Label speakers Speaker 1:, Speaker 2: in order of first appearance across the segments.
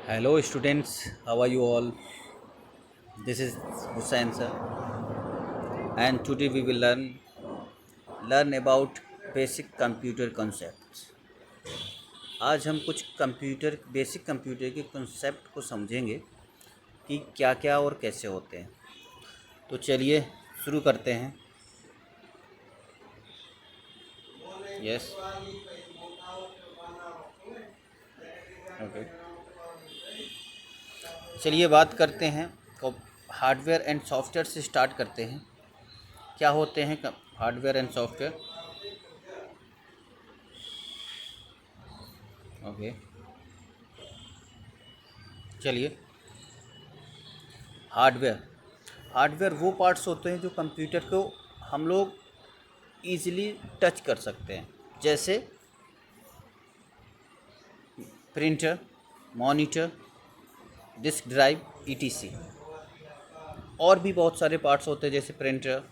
Speaker 1: Hello students, how are you all? This is Hussain sir, and today we will learn about basic computer concepts. आज हम कुछ basic computer के concept को समझेंगे कि क्या क्या और कैसे होते हैं। तो चलिए शुरू करते हैं। यस, ओके, चलिए बात करते हैं। हार्डवेयर एंड सॉफ्टवेयर से स्टार्ट करते हैं। क्या होते हैं हार्डवेयर एंड सॉफ्टवेयर? ओके, चलिए। हार्डवेयर वो पार्ट्स होते हैं जो कंप्यूटर को हम लोग ईज़िली टच कर सकते हैं, जैसे printer, monitor, disk drive, etc. और भी बहुत सारे पार्ट्स होते हैं जैसे printer,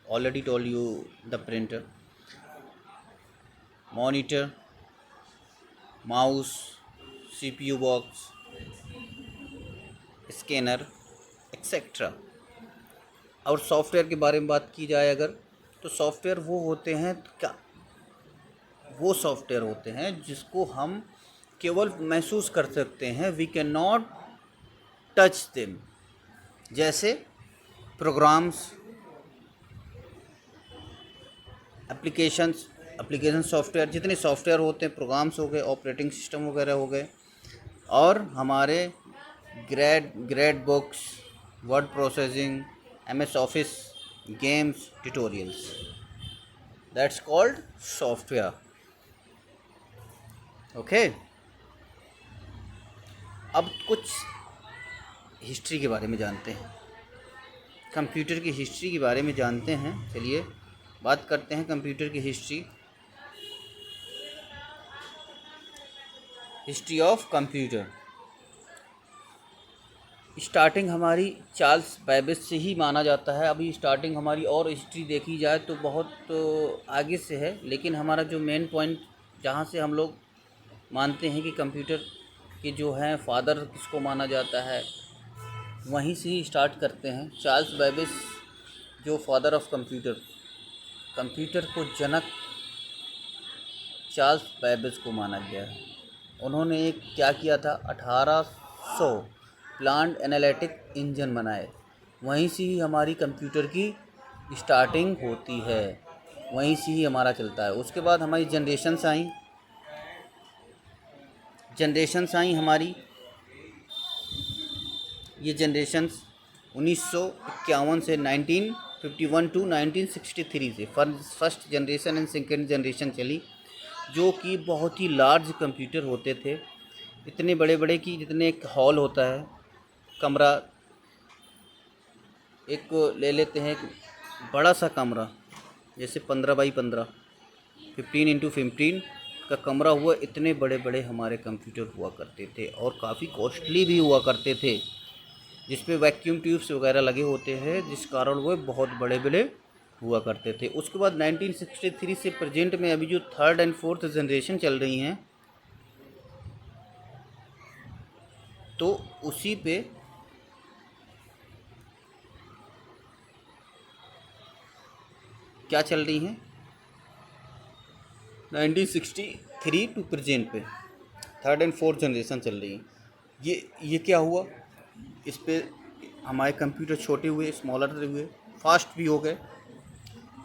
Speaker 1: already told you the printer, monitor, mouse, CPU box, scanner, etcetera. और सॉफ्टवेयर के बारे में बात की जाए अगर, तो सॉफ्टवेयर वो सॉफ्टवेयर होते हैं जिसको हम केवल महसूस कर सकते हैं, we can not touch them, जैसे प्रोग्राम्स, एप्लीकेशन सॉफ्टवेयर, जितने सॉफ्टवेयर होते हैं, प्रोग्राम्स हो गए, ऑपरेटिंग सिस्टम वगैरह हो गए, और हमारे grade books, word processing, MS office, games, tutorials, that's called software. Okay, अब कुछ हिस्ट्री के बारे में जानते हैं, कंप्यूटर की हिस्ट्री के बारे में जानते हैं। चलिए बात करते हैं कंप्यूटर की हिस्ट्री ऑफ कंप्यूटर। स्टार्टिंग हमारी चार्ल्स बैबेज से ही माना जाता है। अभी स्टार्टिंग हमारी और हिस्ट्री देखी जाए तो बहुत आगे से है, लेकिन हमारा जो मेन पॉइंट जहाँ से हम लोग मानते हैं कि कंप्यूटर के जो हैं फादर किसको माना जाता है, वहीं से ही स्टार्ट करते हैं। चार्ल्स बैबेज जो फादर ऑफ कंप्यूटर को जनक चार्ल्स बैबेज को माना गया है। उन्होंने एक क्या किया था, 1800 प्लांट एनालिटिक इंजन बनाए। वहीं से ही हमारी कंप्यूटर की स्टार्टिंग होती है, वहीं से ही हमारा चलता है। उसके बाद हमारी जनरेशन्स आई हमारी। ये जनरेशन्स 1951 से 1951 टू 1963 से first generation and second generation चली, जो कि बहुत ही लार्ज कंप्यूटर होते थे, इतने बड़े बड़े कि जितने एक हॉल होता है, कमरा एक ले लेते हैं, एक बड़ा सा कमरा जैसे 15 बाई 15, 15x15 का कमरा हुआ, इतने बड़े बड़े हमारे कंप्यूटर हुआ करते थे और काफ़ी कॉस्टली भी हुआ करते थे, जिस पे वैक्यूम ट्यूब्स वगैरह लगे होते हैं, जिस कारण वो बहुत बड़े बड़े हुआ करते थे। उसके बाद 1963 से प्रेजेंट में अभी जो थर्ड एंड फोर्थ जनरेशन चल रही हैं, तो उसी पे क्या चल रही हैं, 1963 टू प्रेजेंट पे थर्ड एंड फोर्थ जनरेशन चल रही है। ये क्या हुआ, इस पे हमारे कंप्यूटर छोटे हुए, स्मॉलर हुए, फास्ट भी हो गए,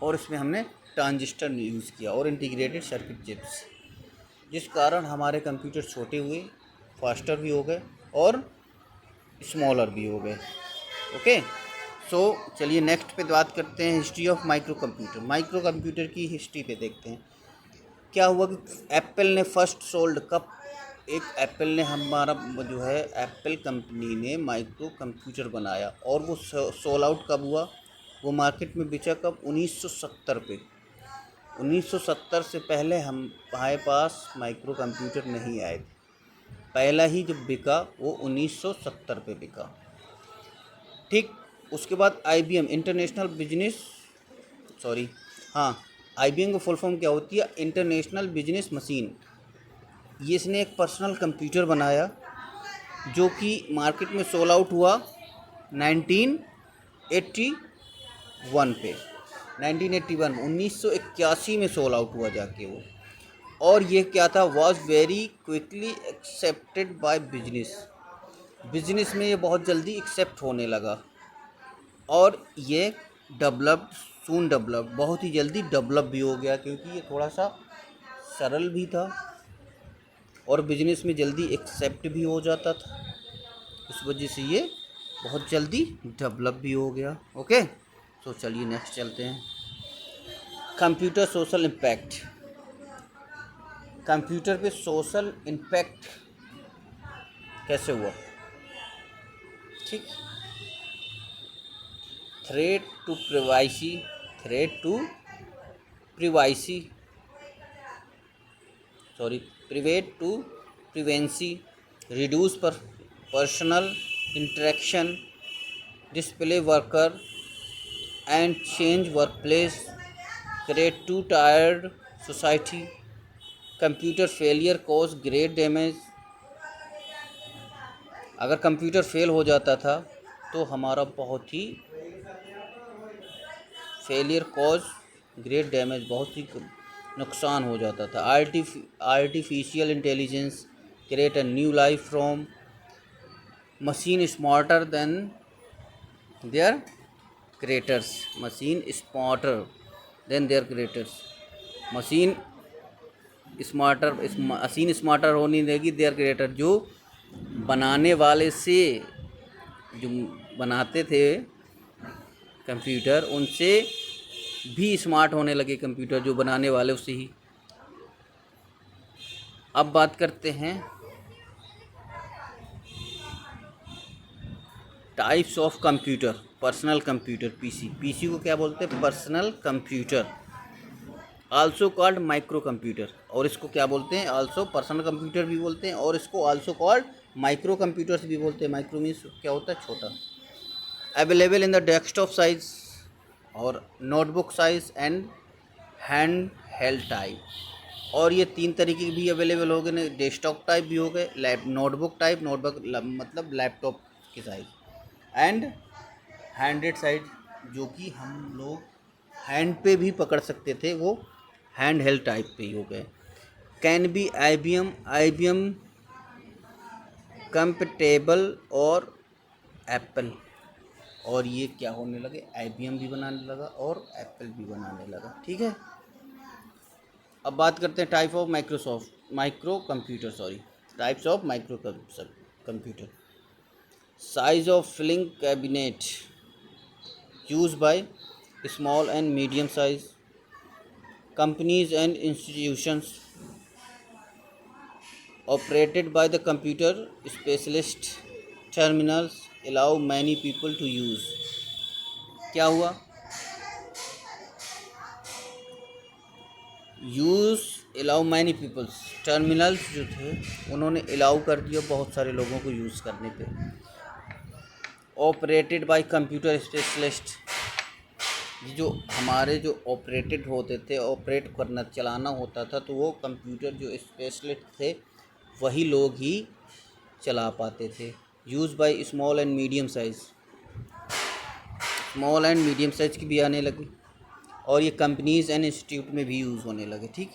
Speaker 1: और इसमें हमने ट्रांजिस्टर यूज़ किया और इंटीग्रेटेड सर्किट चिप्स, जिस कारण हमारे कंप्यूटर छोटे हुए, फास्टर भी हो गए और स्मॉलर भी हो गए। ओके, सो चलिए नेक्स्ट पे बात करते हैं हिस्ट्री ऑफ माइक्रो कंप्यूटर की हिस्ट्री पे देखते हैं। क्या हुआ कि एप्पल ने फर्स्ट सोल्ड कब, एप्पल ने हमारा जो है, एप्पल कंपनी ने माइक्रो कंप्यूटर बनाया, और वो सोल आउट कब हुआ, वो मार्केट में बिचा कब, 1970 पे। 1970 से पहले हमारे पास माइक्रो कंप्यूटर नहीं आए थे। पहला ही जब बिका वो 1970 पे बिका। ठीक, उसके बाद IBM इंटरनेशनल बिजनेस, सॉरी, हाँ, IBM का फुल फॉर्म क्या होती है, इंटरनेशनल बिजनेस मशीन। ये इसने एक पर्सनल कंप्यूटर बनाया जो कि मार्केट में सोल आउट हुआ 1981 पे, 1981 में सोल आउट हुआ जाके वो। और ये क्या था, was very quickly accepted by business में ये बहुत जल्दी एक्सेप्ट होने लगा। और ये डेवलप्ड बहुत ही जल्दी डेवलप भी हो गया, क्योंकि ये थोड़ा सा सरल भी था और बिजनेस में जल्दी एक्सेप्ट भी हो जाता था। इस वजह से ये बहुत जल्दी डेवलप भी हो गया। ओके, तो चलिए नेक्स्ट चलते हैं। Computer social impact. कंप्यूटर पे सोशल इम्पैक्ट कैसे हुआ, ठीक। Threat to privacy private to privacy, reduce पर personal interaction, display worker and change work place, create two tiered society, computer failure cause great damage. अगर computer fail हो जाता था तो हमारा बहुत ही फेलियर कॉज ग्रेट डैमेज, बहुत ही नुकसान हो जाता था। Artificial intelligence create a new life from machine smarter than their creators. Machine smarter होनी रहेगी देयर क्रिएटर, जो बनाने वाले से, जो बनाते थे कंप्यूटर, उनसे भी स्मार्ट होने लगे कंप्यूटर, जो बनाने वाले उससे ही। अब बात करते हैं types of computer. Personal computer, PC को क्या बोलते हैं, personal computer, also called micro computer. और इसको क्या बोलते हैं, आल्सो पर्सनल कंप्यूटर भी बोलते हैं, और इसको आल्सो कॉल्ड माइक्रो कंप्यूटर्स भी बोलते हैं। माइक्रो मीन्स क्या होता है, छोटा। Available in the desktop size और notebook size and hand held type. और ये तीन तरीके के भी अवेलेबल हो गए, डेस्कटॉप टाइप भी हो गए, नोटबुक टाइप, मतलब लैपटॉप की साइज, एंड हैंडेड साइज, जो कि हम लोग हैंड पे भी पकड़ सकते थे, वो हैंड हेल्ड टाइप पे ही हो गए। Can be I B M compatible और एप्पल। और ये क्या होने लगे, IBM भी बनाने लगा और एप्पल भी बनाने लगा, ठीक है। अब बात करते हैं types of micro computer. Size of filling cabinet use by small and medium size companies and institutions, operated by the computer specialist, terminals allow many people to use। क्या हुआ, use allow many peoples, terminals जो थे उन्होंने allow कर दिया बहुत सारे लोगों को यूज़ करने पे। ऑपरेटेड बाय कंप्यूटर स्पेशलिस्ट, जो हमारे जो ऑपरेटेड होते थे, ऑपरेट करना चलाना होता था, तो वो कंप्यूटर जो स्पेशलिस्ट थे वही लोग ही चला पाते थे। Use bye small and medium size की भी आने लगी, और ये कंपनीज एंड इंस्टीट्यूट में भी यूज़ होने लगे, ठीक।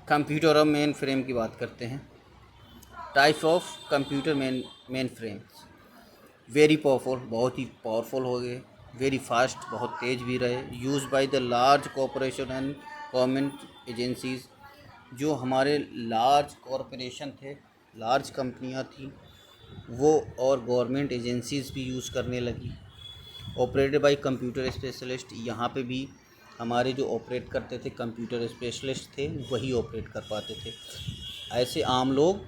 Speaker 1: कंप्यूटर और मेन फ्रेम की बात करते हैं। Types of computer main frames. Very powerful, बहुत ही पावरफुल हो गए। वेरी फास्ट, बहुत तेज़ भी रहे। Use by the large corporation and government agencies, जो हमारे लार्ज कॉरपोरेशन थे, लार्ज कंपनियां थी वो, और गवर्नमेंट एजेंसीज भी यूज़ करने लगी। ऑपरेटेड बाय कंप्यूटर स्पेशलिस्ट, यहाँ पे भी हमारे जो ऑपरेट करते थे कंप्यूटर स्पेशलिस्ट थे, वही ऑपरेट कर पाते थे, ऐसे आम लोग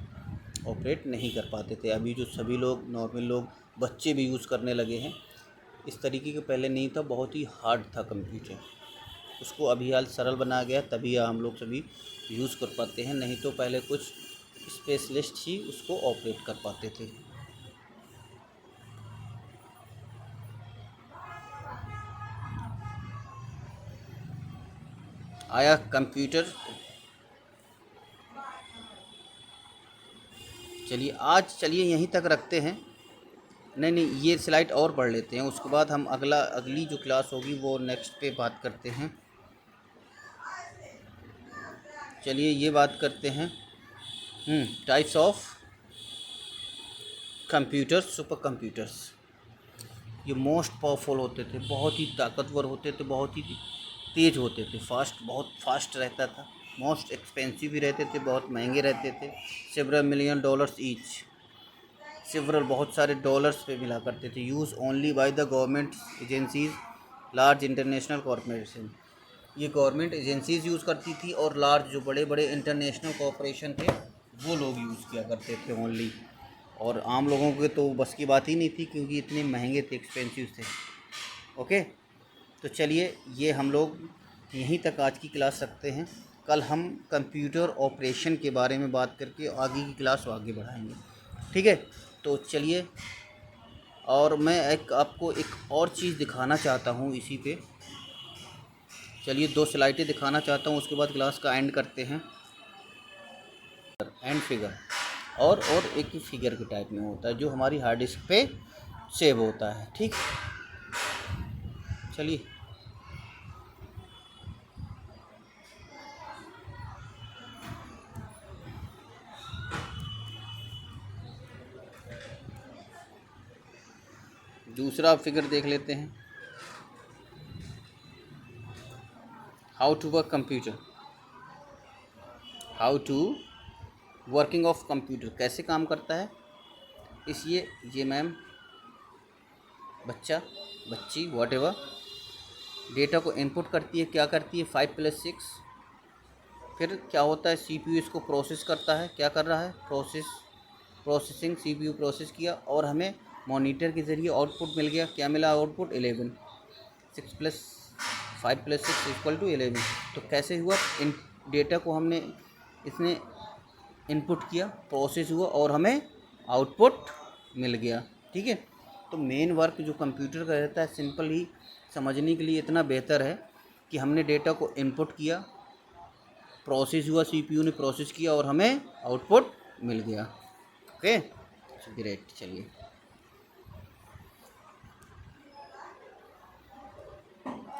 Speaker 1: ऑपरेट नहीं कर पाते थे। अभी जो सभी लोग, नॉर्मल लोग, बच्चे भी यूज़ करने लगे हैं। इस तरीके के पहले नहीं था, बहुत ही हार्ड था कंप्यूटर, उसको अभी हाल सरल बना गया, तभी हम लोग सभी यूज़ कर पाते हैं, नहीं तो पहले कुछ स्पेशलिस्ट ही उसको ऑपरेट कर पाते थे। आया कंप्यूटर। चलिए यहीं तक रखते हैं। नहीं, ये स्लाइड और पढ़ लेते हैं, उसके बाद हम अगली जो क्लास होगी वो नेक्स्ट पे बात करते हैं। चलिए ये बात करते हैं types of computers. Super computers ये मोस्ट पावरफुल होते थे, बहुत ही ताकतवर होते थे, बहुत ही तेज़ होते थे, बहुत फास्ट रहता था, मोस्ट एक्सपेंसिव भी रहते थे, बहुत महंगे रहते थे। Several million dollars each, several बहुत सारे डॉलर्स पे मिला करते थे। Use only by the government agencies, large international corporation. ये गवर्नमेंट एजेंसीज यूज़ करती थी और लार्ज जो बड़े बड़े इंटरनेशनल कॉरपोरेशन थे वो लोग यूज़ किया करते थे ओनली। और आम लोगों के तो बस की बात ही नहीं थी, क्योंकि इतने महंगे थे, एक्सपेंसिव थे। ओके, तो चलिए ये हम लोग यहीं तक आज की क्लास रखते हैं। कल हम कंप्यूटर ऑपरेशन के बारे में बात करके आगे की क्लास आगे बढ़ाएंगे, ठीक है। तो चलिए, और मैं आपको एक और चीज़ दिखाना चाहता हूँ इसी पे। चलिए 2 स्लाइडें दिखाना चाहता हूँ, उसके बाद क्लास का एंड करते हैं। एंड फिगर और एक फिगर के टाइप में होता है जो हमारी हार्ड डिस्क पे सेव होता है, ठीक। चलिए दूसरा फिगर देख लेते हैं। How to work computer, how to working of computer, कैसे काम करता है। इसलिए ये मैम, बच्ची वॉट एवर डेटा को इनपुट करती है, क्या करती है 5 + 6। फिर क्या होता है, सीपीयू इसको प्रोसेस करता है, क्या कर रहा है, प्रोसेसिंग, सीपीयू प्रोसेस किया और हमें मॉनिटर के ज़रिए आउटपुट मिल गया। क्या मिला आउटपुट, 11। 5 + 6 = 11। तो कैसे हुआ, इन डेटा को हमने इसने इनपुट किया, प्रोसेस हुआ और हमें आउटपुट मिल गया, ठीक है। तो मेन वर्क जो कंप्यूटर का रहता है, सिंपल ही समझने के लिए इतना बेहतर है कि हमने डेटा को इनपुट किया, प्रोसेस हुआ, सीपीयू ने प्रोसेस किया और हमें आउटपुट मिल गया। Okay, great. चलिए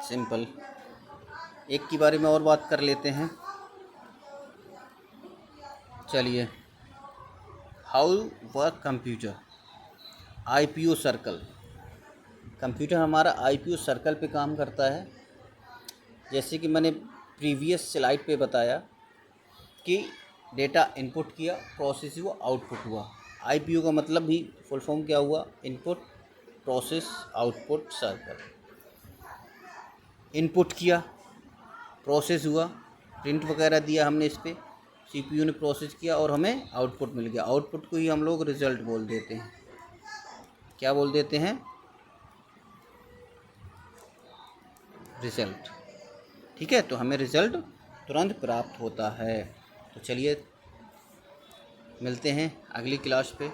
Speaker 1: सिंपल एक के बारे में और बात कर लेते हैं। चलिए, how work computer, IPO circle. Computer हमारा आईपीओ सर्कल पे काम करता है। जैसे कि मैंने प्रीवियस स्लाइड पे बताया कि डेटा इनपुट किया, प्रोसेस हुआ, आउटपुट हुआ। आईपीओ का मतलब भी फुल फॉर्म क्या हुआ, input process output circle. Input किया, प्रोसेस हुआ, प्रिंट वगैरह दिया हमने इस पर, सीपीयू ने प्रोसेस किया और हमें आउटपुट मिल गया। आउटपुट को ही हम लोग रिज़ल्ट बोल देते हैं। क्या बोल देते हैं, रिज़ल्ट, ठीक है। तो हमें रिज़ल्ट तुरंत प्राप्त होता है। तो चलिए मिलते हैं अगली क्लास पे,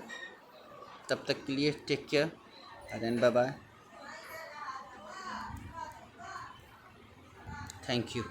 Speaker 1: तब तक के लिए take care and bye bye, thank you.